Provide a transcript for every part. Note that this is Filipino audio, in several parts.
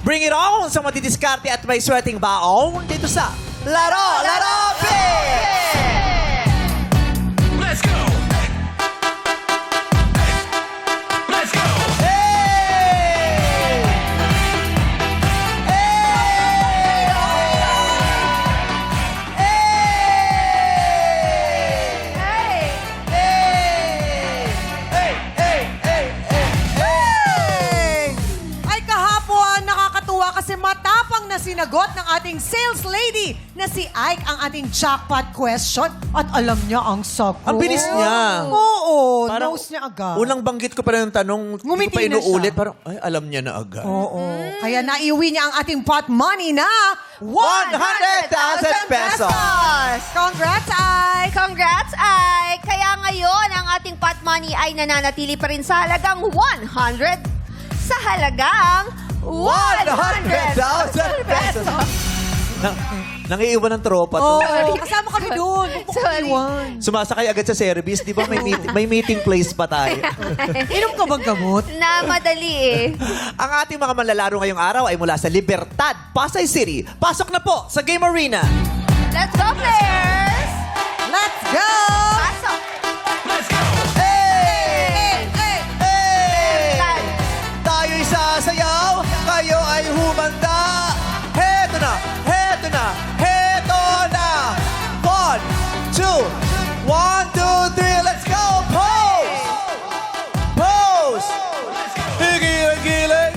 Bring it on sa matidiskarte at may swerteng baong dito sa Laro Pig! Let's go! Let's go! Hey! Hey! Ay kahapon, nakakatuwa kasi matapang na sinagot ng ating sales lady na si Ike ang ating jackpot question at alam niya ang sagot. Ang bilis niya. Oo, Parang knows niya agad. Unang banggit ko pa ng tanong, hindi ko Ngumiti pa na inuulit. siya. Parang, ay, alam niya na agad. Oo. Kaya naiuwi niya ang ating pot money na 100,000 pesos! Congrats, Ike! Congrats, ay! Kaya ngayon, ang ating pot money ay nananatili pa rin sa halagang 100 sa halagang 100,000 pesos! Nangiiwan ng tropa to. Oo, kasama kami doon. Huwag mo Sorry. iwan. Sumasakay agad sa service. Di ba may meeting place pa tayo? Inom ka bang gamot? na madali eh. Ang ating mga manlalaro ngayong araw ay mula sa Libertad, Pasay City. Pasok na po sa Game Arena. Let's go, players! Let's go! Pasok! Let's go! Hey! Hey! Hey! Tayo'y sasayaw, kayo ay humanda. Heto na! Heto na! Heto na! 1, 2, 1, 2, 3, let's go! Pose! Pose! Higiling-giling!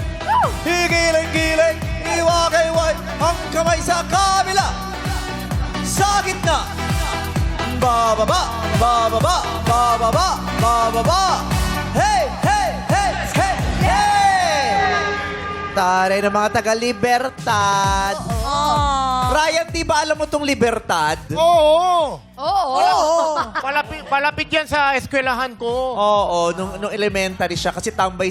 Higiling-giling! Iwag-iwag ang kamay sa kabila! Sa gitna! Bababa! Bababa! Bababa! Bababa! Hey! Hey! Hey! Hey! Hey! Taray ng mga taga-Libertad. Ryan, di ba alam mo tong Libertad? Oo! Oo. Malapit yan sa eskwelahan ko. Oo, nung elementary siya kasi tambay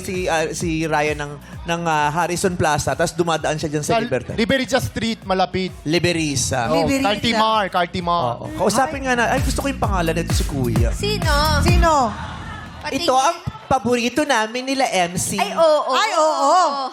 si Ryan ng Harrison Plaza tapos dumadaan siya dyan sa Libertad. Liberia Street, malapit. Liberisa. Oh, Liberia. Cartimar. Oo. Kausapin nga na, ay gusto ko yung pangalan nito si Kuya. Sino? Sino? Ito ang paborito namin nila MC. Ay, oo. Ay, oo.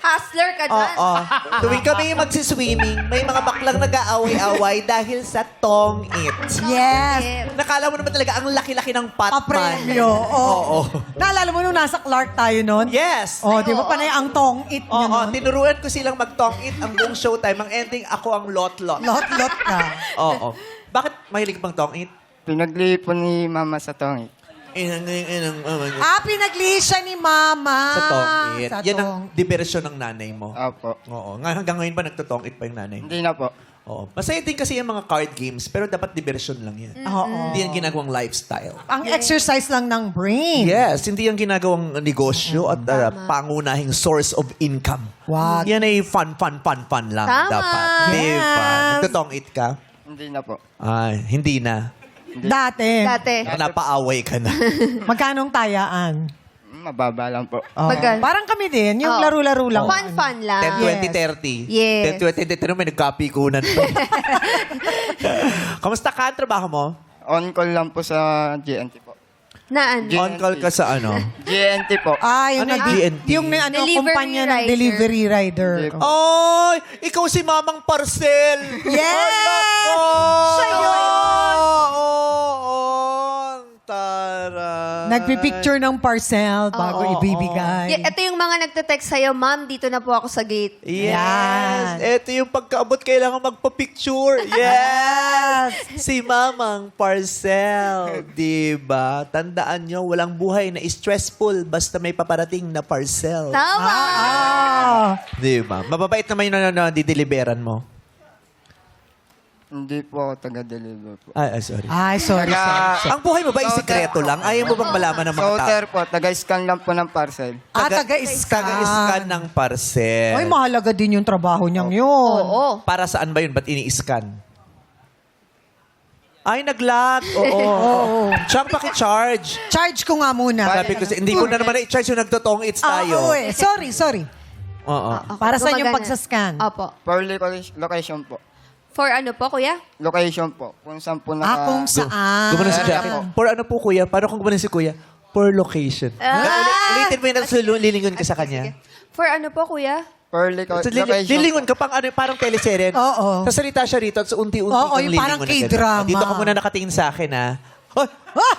Hustler ka dyan. Oo. Tuwing kami magsiswimming, may mga baklang nag-aaway-away dahil sa tong-it. Yes. Nakala mo naman talaga ang laki-laki ng Patman. Papremyo. Oo. Naalala mo nung nasa Clark tayo nun? Yes. Oh, di ba panay ang tong-it niya Oo, nun? tinuruan ko silang mag-tong-it ang buong showtime. Ang ending, ako ang lot-lot. Lot-lot ka. Oo. Bakit mahilig bang tong-it? Pinaglipon ni Mama sa tongit. Inang, Pinaglihi siya ni Mama. sa tong-it. Sa Yan ang diversyon ng nanay mo. Opo. Oo. Hanggang ngayon ba nagtotong-it pa yung nanay mo? Hindi na po. Oo. Masaya din kasi yung mga card games, pero dapat diversyon lang yan. Oo. Hindi yan ginagawang lifestyle. Ang exercise lang ng brain. Yes, hindi yan ginagawang negosyo at pangunahing source of income. Wag. Yan ay fun lang Tama. dapat. Di ba? Yes. Nagtotong-it ka? Hindi na po. Ay, hindi na. Dati. Dati. Napaaway ka na. Magkanong tayaan? Mababa lang po. Oo. Magkano? Parang kami din. Yung Oo. laro-laro lang. Fun lang. 10, 20, 30. Yes. 10, 20, 30. May nagkapikunan pa. Kamusta ka ang trabaho mo? On call lang po sa GNT po. Naan? GNT. On call ka sa ano? GNT po. Yung, Ano, GNT? yung ano, Delivery kumpanya ng rider. delivery rider. Hindi. Ay! Ikaw si Mamang Parcel! Yes! Siya yun! Oo! Tara! Nagpipicture ng parcel bago Oo, ibibigay. Ito yung mga nagte-text sa'yo, Ma'am, dito na po ako sa gate. Yes! Yan. Ito yung pagkaabot, kailangan magpa-picture. Yes! Si Mamang Parcel. Diba? Tandaan nyo, walang buhay na stressful basta may paparating na parcel. Tama! Diba? Mababait naman yung dideliveran mo. Hindi po ako taga-deliver po. Ay, sorry. Ay, sorry. Ang buhay mo ba ay sikreto lang? Ayaw mo bang malaman ng mga tao? Souter po, taga-scan lang po ng parcel. Taga-scan. Taga-scan ng parcel. Ay, mahalaga din yung trabaho niyang yun. Oo. Para saan ba yun? Ba't ini-scan? Ay, nag-lag. Oo. Chang, paki-charge. Charge ko nga muna. Sabi ko, hindi ko na naman i-charge yung nagtotong-its tayo. Oo eh. Sorry. Oo. Para saan yung Gumagana. pagsascan? Opo. For location po. For ano po, kuya? Location po. Kung saan po Kung saan. Gumana si Area Jackie. po. For ano po, kuya? Paano kung gumana si kuya? For location. Ulitin mo yung nasulilingon ka sa kanya. For ano po, kuya? location Lilingon po. ka pang ano, parang teleserye. Oo. Sasalita siya rito at unti-unti Oo, kang yung lilingon parang na ganun. K-drama. Dito ka muna nakatingin sa akin, ha?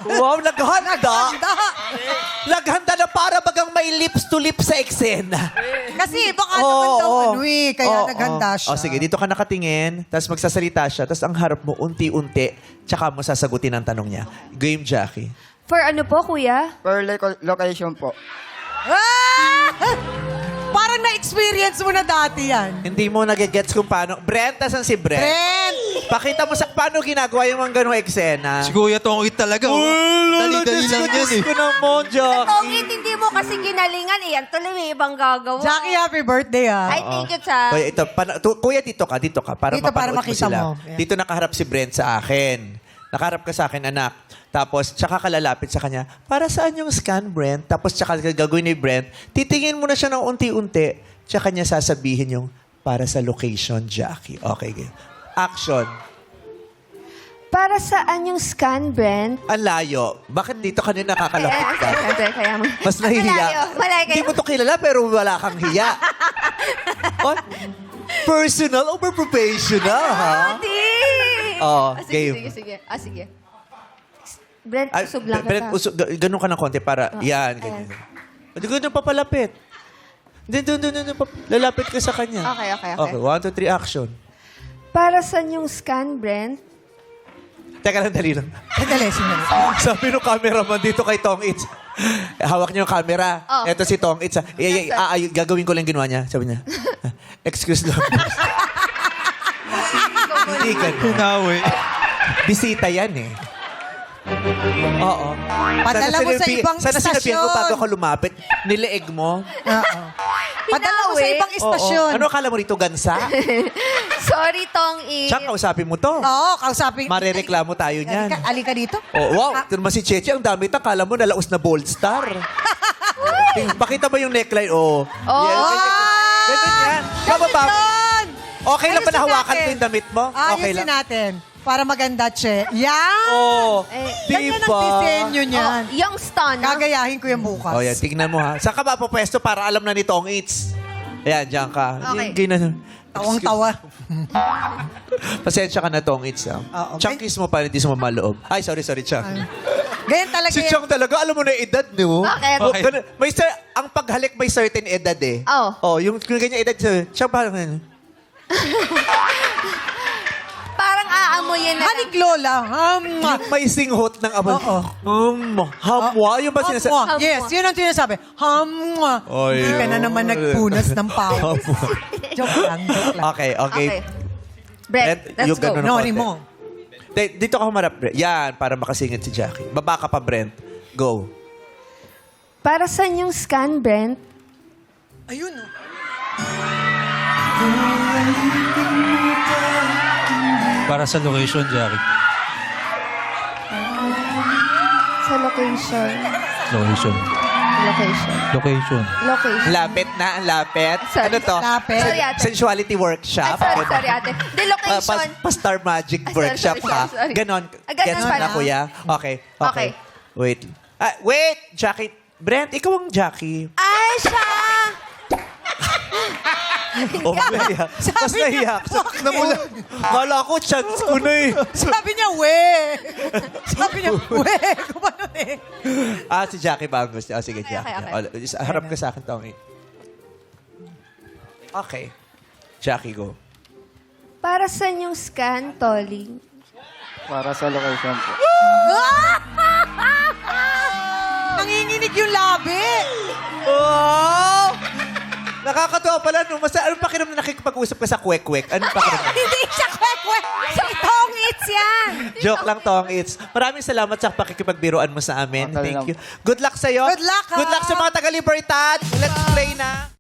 Wow, naghanda! Naghanda na para bagang may lips to lips sa eksena. Kasi baka naman daw ano eh, kaya Oo, naghanda oo. siya. O sige, dito ka nakatingin, tapos magsasalita siya, tapos ang harap mo unti-unti, tsaka mo sasagutin ang tanong niya. Game, Jackie. For ano po, kuya? Location po. Ah! Parang na-experience mo na dati yan. Hindi mo nagigets kung paano. Brent, nasan si Brent? Brent! Pakita mo sa paano ginagawa yung mga ganong eksena. Si Kuya Tongit talaga. Oh. Dali-dali lang yan eh. Ko naman, Jackie. Tongit, hindi mo kasi ginalingan eh. Yan tuloy may ibang gagawa. Jackie, happy birthday ah. Ay, thank you, Cha. Kuya, ito, kuya, dito ka. Para Dito, para mapanood mo makita sila. mo. Yeah. Dito nakaharap si Brent sa akin. Nakaharap ka sa akin, anak. Tapos, tsaka ka lalapit sa kanya, para saan yung scan, Brent? Tapos, tsaka gagawin ni Brent, titingin mo na siya ng unti-unti, tsaka niya sasabihin yung, para sa location, Jackie. Okay, game. Action. Para saan yung scan, Brent? Ang layo. Bakit dito ka na nakakalapit ka? Kaya mo. Mas nahihiya. Malayo Hindi mo to kilala, pero wala kang hiya. Oh, personal over professional, ha? Hindi. Oo, Ah, sige, game. sige. Ah, sige. Brent, Ay, usog lang Brent, kita. ganun ka ng konti para, yan, ganyan. Hindi ko na papalapit. Doon, lalapit ka sa kanya. Okay. Okay, 1, 2, 3, action. Para saan yung scan, Brent? Teka lang, dali lang. Sandali, sandali. Sabi ng cameraman dito kay Tong Itz, hawak niyo yung camera. Oh. Eto si Tong Itz. Gagawin ko lang ginawa niya. Sabi niya, excuse lang. Hindi ganun. Nawe. Bisita yan eh. Oo. Padala mo sa ibang sana sinabihan ko istasyon. bago ka lumapit, nileeg mo. Oo. Padala mo sa Hinawi. ibang istasyon. Oo. Ano akala mo rito, gansa? Sorry, Tong I. Tsaka kausapin mo to. Oo, kausapin. Marereklamo tayo niyan. Alika dito. Oh, wow, ito naman si Cheche, ang dami ta. Kala mo nalaos na Bold Star. Pakita mo yung neckline. Oh. Ganun yan. Bababa. Ganon! Okay lang ba Ayusin nahawakan natin. ko yung damit mo? Okay Ayusin lang. natin. Para maganda, Che. Yan! Oh, Ganyan ang disenyo niyan. Oh, yung stun. ah. Gagayahin ko yung bukas. Oh, yan. Tignan mo ha. Saan ka ba pupwesto para alam na ni Tong Itz? Ayan, diyan ka. Okay. Tawang-tawa. Pasensya ka na, Tong Itz. Oo, Chunkies mo pa, hindi sumama loob. Ay, sorry, Chunk. Ganyan talaga Si yan. Chunk talaga, alam mo na yung edad, no? Bakit? Oh, ganun. Ang paghalik may certain edad eh. Oh. Oh, yung ganyan edad, Chunk parang ganyan. Parang aamoyin na. Hanig Lola. Yung may singhot ng abal. Oo. Hamwa. Yung ba sinasabi? Hamwa. Yes, yun ang sinasabi. Hamwa. Oy, Hindi ka na naman nagpunas ng pawis. Joke lang. Okay. Okay. Brent, let's yung go. ganun Nori konti. mo. Dito ka humarap, Brent. Yan, para makasingit si Jackie. Baba ka pa, Brent. Go. Para saan yung scan, Brent? Ayun, oh. Para sa location, Jackie. Sa location. Location. Location. Location. Location. Lapit na, lapit. Sorry. Ano to? Lapit. Sorry, ate. Sensuality workshop. Ay, sorry, Ganon. sorry, ate. The location. Pa-Star Magic Ay, sorry, workshop sorry, ka. sorry. Ganon. Ganon Gets mo pala. na, kuya? Okay. Okay. Wait. Wait, Jackie. Brent, ikaw ang Jackie. Ay, siya! Oh, nahiya. Mas nahiya. Namula. Kala ko, chance ko na eh. Sabi niya, we. Sabi niya, we. Kumano eh. Si Jackie ba ang gusto? Sige, Okay, Jackie. okay. Harap ka sa akin, Tommy. Okay. Jackie, go. Para saan yung scan, Tolly? Para sa location po. Nanginginig yung labi. Oh! Nakakatawa pala. No? Anong pakiram na nakikipag-usap ka sa kwek-kwek? Anong pakiram? Hindi siya kwek-kwek. Sa Tong It's yan. Joke lang, Tong It's. Maraming salamat sa pakikipagbiruan mo sa amin. Okay Thank lang. you. Good luck sa'yo. Good luck, ha? Good luck sa mga taga-Libertad. Let's play na.